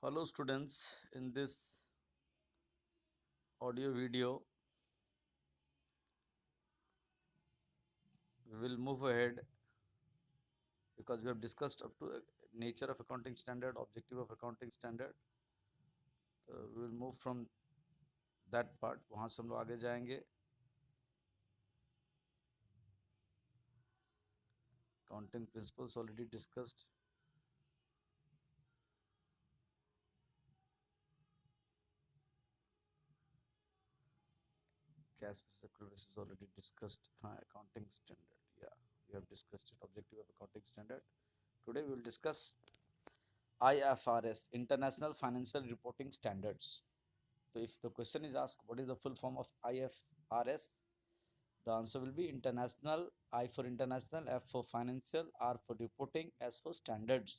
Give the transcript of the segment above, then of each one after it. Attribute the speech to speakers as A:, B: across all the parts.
A: Hello students, in this audio video we will move ahead because we have discussed up to nature of accounting standard, objective of accounting standard. We will move from that part, वहाँ से हम लोग आगे जाएंगे. Accounting principles already discussed. Cash basis accruals is already discussed. Accounting standard, yeah, we have discussed it. Objective of accounting standard. Today we will discuss IFRS, International Financial Reporting Standards. So if the question is asked, what is the full form of IFRS? The answer will be international, I for international, F for financial, R for reporting, S for standards.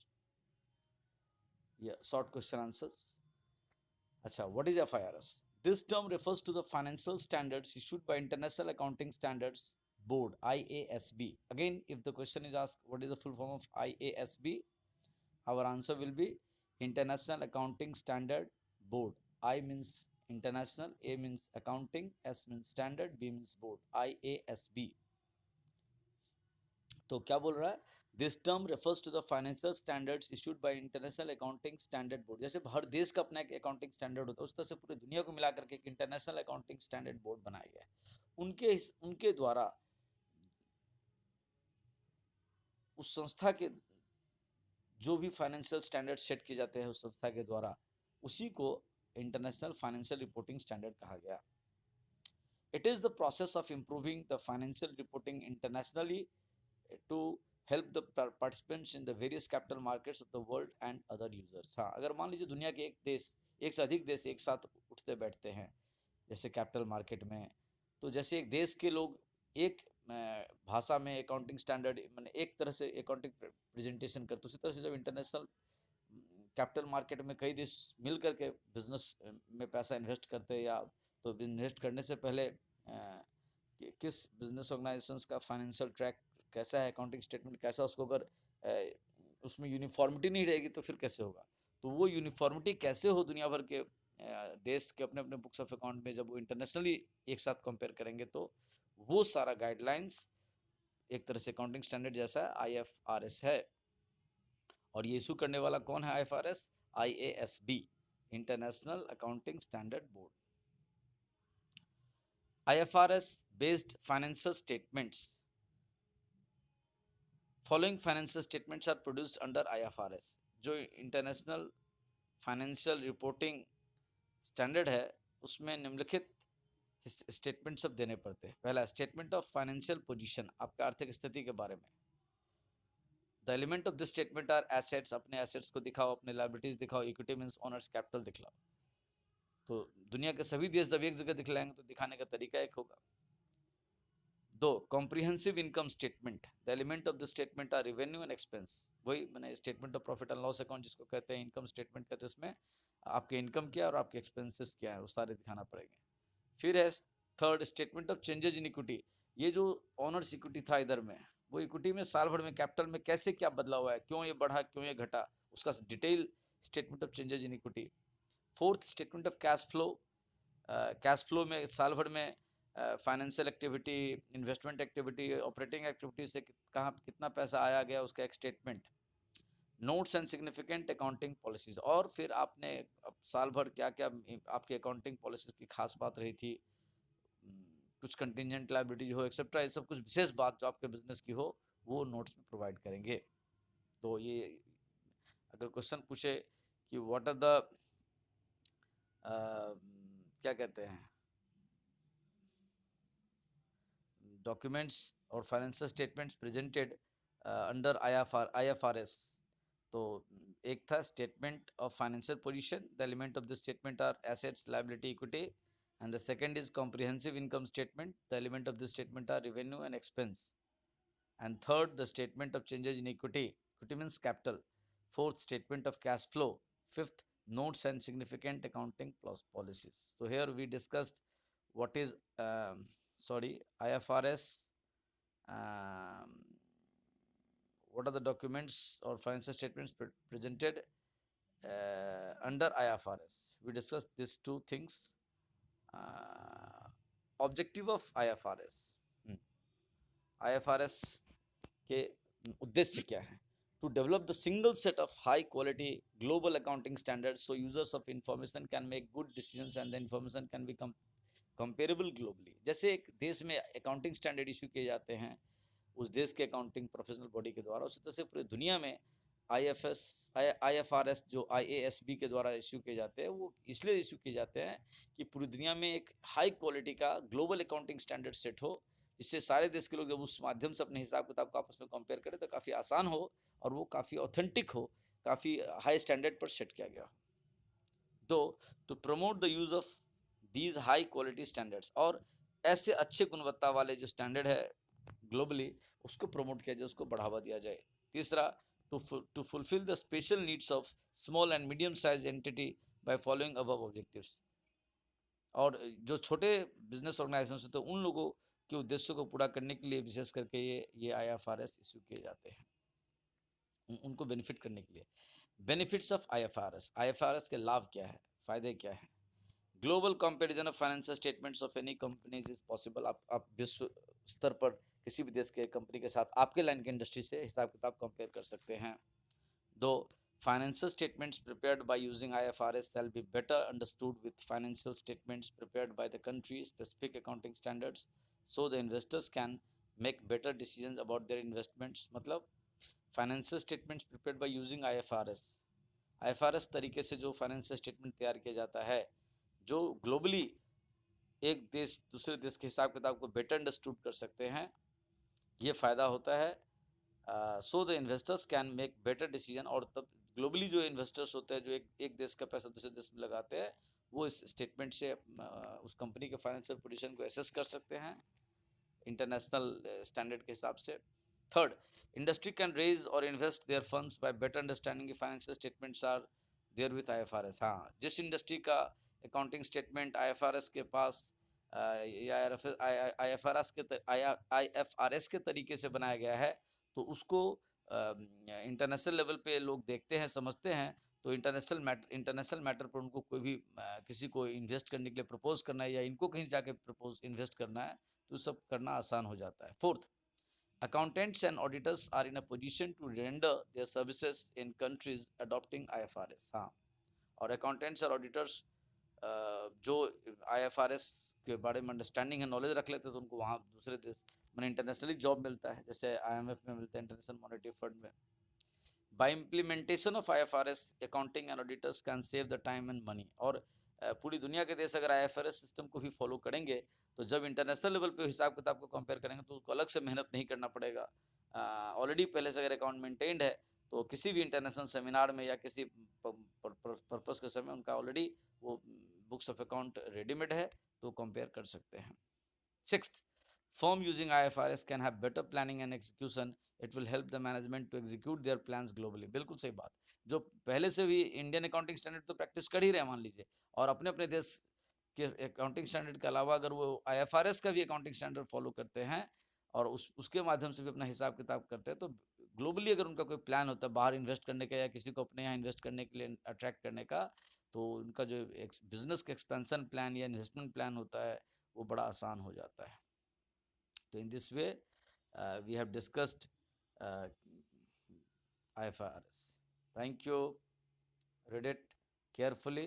A: Yeah, short question answers. Acha, what is FIRS? This term refers to the financial standards issued by International Accounting Standards Board, IASB. Again, if the question is asked, what is the full form of IASB? Our answer will be International Accounting Standard Board. I means international, A means accounting, S means standard, B means board, IASB. तो क्या बोल रहा है? This term refers to the financial standards issued by international accounting standard board. जैसे हर देश का अपना एक अकाउंटिंग स्टैंडर्ड होता है, उस तरह से पूरी दुनिया को मिलाकर के एक इंटरनेशनल अकाउंटिंग स्टैंडर्ड बोर्ड बनाया गया है. उनके द्वारा उस संस्था के जो भी फाइनेंशियल स्टैंडर्ड सेट किए जाते हैं उस संस्था के द्वारा, उसी को इंटरनेशनल फाइनेंशियल रिपोर्टिंग स्टैंडर्ड कहा गया. It is the process of improving the financial reporting internationally to help the participants in the various capital markets of the world and other users. हाँ, अगर मान लीजिए दुनिया के एक से अधिक देश एक साथ उठते बैठते हैं जैसे कैपिटल मार्केट में, तो जैसे एक देश के लोग एक भाषा में अकाउंटिंग स्टैंडर्ड मैंने एक तरह से अकाउंटिंग प्रेजेंटेशन करते, उसी तरह से जब इंटरनेशनल कैपिटल मार्केट में कई देश मिल करके बिजनेस में पैसा इन्वेस्ट करते हैं, या तो इन्वेस्ट करने से पहले किस बिजनेस ऑर्गेनाइजेशंस का फाइनेंशियल ट्रैक कैसा है, अकाउंटिंग स्टेटमेंट कैसा, उसको अगर उसमें यूनिफॉर्मिटी नहीं रहेगी तो फिर कैसे होगा. तो वो यूनिफॉर्मिटी कैसे हो दुनिया भर के देश के अपने अपने बुक्स ऑफ अकाउंट में, जब वो इंटरनेशनली एक साथ कंपेयर करेंगे तो वो सारा गाइडलाइंस एक तरह से अकाउंटिंग स्टैंडर्ड जैसा IFRS है. और ये इशू करने वाला कौन है? IFRS, IASB, international accounting standard board. IFRS based financial statements. Following financial statements are produced under IFRS. जो इंटरनेशनल फाइनेंशियल रिपोर्टिंग स्टैंडर्ड है उसमें निम्नलिखित स्टेटमेंट सब देने पड़ते हैं. पहला, स्टेटमेंट ऑफ फाइनेंशियल पोजीशन, आपका आर्थिक स्थिति के बारे में. The element of this statement are assets, अपने एसेट्स को दिखाओ, अपने लायबिलिटीज दिखाओ. इक्विटी मींस ओनर्स कैपिटल दिखलाओ. तो दुनिया के सभी देश जब एक जगह दिखलाएंगे तो दिखाने का तरीका एक होगा. दो, comprehensive income statement. The element of the statement are revenue and expense. वही मैंने statement of profit and loss account जिसको कहते हैं इनकम स्टेटमेंट कहते हैं, इसमें आपके इनकम क्या है और आपके एक्सपेंसेस क्या है वो सारे दिखाना पड़ेंगे. फिर है third, statement of changes in equity. ये जो ऑनर्स इक्विटी था इधर में, वो इक्विटी में साल भर में कैपिटल में कैसे क्या बदला हुआ है, क्यों ये बढ़ा क्यों ये घटा, उसका detail statement of changes in equity. Fourth, statement of cash flow. Cash flow में साल भर में financial activity, investment activity, operating activity से कहाँ कितना पैसा आया गया उसका एक statement. Notes and significant accounting policies. और फिर आपने साल भर क्या क्या आपकी अकाउंटिंग पॉलिसीज की खास बात रही थी, कुछ कंटिजेंट लायबिलिटीज हो एक्सेट्रा, ये सब कुछ विशेष बात जो आपके बिजनेस की हो वो नोट्स में प्रोवाइड करेंगे. तो ये अगर क्वेश्चन पूछे कि व्हाट आर द क्या कहते हैं डॉक्यूमेंट्स और financial statements presented under IFRS, तो एक था statement of financial position. The element of the statement are assets, liability, equity. And the second is comprehensive income statement. The element of the statement are revenue and expense. And third, the statement of changes in equity. Equity means capital. Fourth, statement of cash flow. Fifth, notes and significant accounting policies. So here we discussed what is IFRS. What are the documents or financial statements presented. under IFRS we discussed these two things. Objective of IFRS. IFRS के उद्देश्य क्या है? To develop the single set of high quality global accounting standards so users of information can make good decisions and the information can be comparable globally. जैसे एक देश में accounting standard issue किए जाते हैं उस देश के अकाउंटिंग प्रोफेशनल बॉडी के द्वारा, उसी तरह से पूरी दुनिया में IFRS जो IASB के द्वारा इशू किए जाते हैं, वो इसलिए इशू किए जाते हैं कि पूरी दुनिया में एक हाई क्वालिटी का ग्लोबल अकाउंटिंग स्टैंडर्ड सेट हो, जिससे सारे देश के लोग जब उस माध्यम से अपने हिसाब किताब को आपस में कंपेयर करें तो काफ़ी आसान हो और वो काफ़ी ऑथेंटिक हो, काफ़ी हाई स्टैंडर्ड पर सेट किया गया। तो to promote the use of these high quality standards, और ऐसे अच्छे गुणवत्ता वाले जो स्टैंडर्ड है ग्लोबली उसको प्रमोट किया जाए, उसको बढ़ावा दिया जाए। तीसरा, to fulfill the special needs of small and medium sized entity by following above objectives, और जो छोटे बिजनेस ऑर्गेनाइजेशन होते हैं उन लोगों के उद्देश्यों को पूरा करने के लिए विशेष करके ये IFRS इशू किए जाते हैं, उनको बेनिफिट करने के लिए। बेनिफिट्स ऑफ IFRS के लाभ क्या है, फायदे क्या है? Global comparison of financial statements of any companies is possible. आप विश्व स्तर पर किसी भी देश के कंपनी के साथ आपके लाइन की इंडस्ट्री से हिसाब किताब कंपेयर कर सकते हैं। दो, financial statements prepared by using IFRS shall be better understood with financial statements prepared by the country specific accounting standards so the investors can make better decisions about their investments। मतलब financial statements prepared by using IFRS तरीके से जो financial statement तैयार किया जाता है, जो globally एक देश दूसरे देश के हिसाब किताब को बेटर अंडरस्टूड कर सकते हैं, ये फ़ायदा होता है। So the investors can make better decision, और तब ग्लोबली जो इन्वेस्टर्स होते हैं जो एक देश का पैसा दूसरे देश में लगाते हैं, वो इस स्टेटमेंट से उस कंपनी के फाइनेंशियल पोजीशन को एसेस कर सकते हैं इंटरनेशनल स्टैंडर्ड के हिसाब से। थर्ड, इंडस्ट्री कैन रेज और invest their funds by better understanding कि financial statements are there with IFRS। हाँ, जिस इंडस्ट्री का अकाउंटिंग स्टेटमेंट IFRS के पास या IFRS के तरीके से बनाया गया है, तो उसको इंटरनेशनल लेवल पे लोग देखते हैं, समझते हैं, तो इंटरनेशनल मैटर पर उनको कोई भी किसी को इन्वेस्ट करने के लिए प्रपोज करना है या इनको कहीं जाके प्रपोज इन्वेस्ट करना है, तो सब करना आसान हो जाता है। Fourth, accountants and auditors are in a position to render their services in countries adopting IFRS। हाँ, और accountants और auditors जो IFRS के बारे में अंडरस्टैंडिंग है, नॉलेज रख लेते हैं, तो उनको वहाँ दूसरे देश मैंने इंटरनेशनली जॉब मिलता है, जैसे IMF में मिलता है, इंटरनेशनल मॉनेटरी फंड में। By implementation of IFRS accounting and auditors can save the time and money, और पूरी दुनिया के देश अगर IFRS सिस्टम को भी फॉलो करेंगे तो जब इंटरनेशनल लेवल पे हिसाब किताब को कंपेयर करेंगे तो उसको अलग से मेहनत नहीं करना पड़ेगा। ऑलरेडी पहले से अगर अकाउंट मेंटेन्ड है तो किसी भी इंटरनेशनल सेमिनार में या किसी पर्पस के समय उनका ऑलरेडी वो बुक्स ऑफ अकाउंट रेडीमेड है, तो कंपेयर कर सकते हैं। Sixth, firm using IFRS can have better planning and execution. It will help the management to execute their plans globally। बिल्कुल सही बात। जो पहले से भी इंडियन अकाउंटिंग स्टैंडर्ड तो प्रैक्टिस कर ही रहे हैं मान लीजिए, और अपने अपने देश के अकाउंटिंग स्टैंडर्ड के अलावा अगर वो IFRS का भी अकाउंटिंग स्टैंडर्ड फॉलो करते हैं और उसके माध्यम से भी अपना हिसाब किताब करते हैं, तो ग्लोबली अगर उनका कोई प्लान होता है बाहर इन्वेस्ट करने का या किसी को अपने यहाँ इन्वेस्ट करने के लिए अट्रैक्ट करने का, तो उनका जो बिजनेस का एक्सपेंशन प्लान या इन्वेस्टमेंट प्लान होता है वो बड़ा आसान हो जाता है। So in this way, we have discussed IFRS. Thank you. Read it carefully.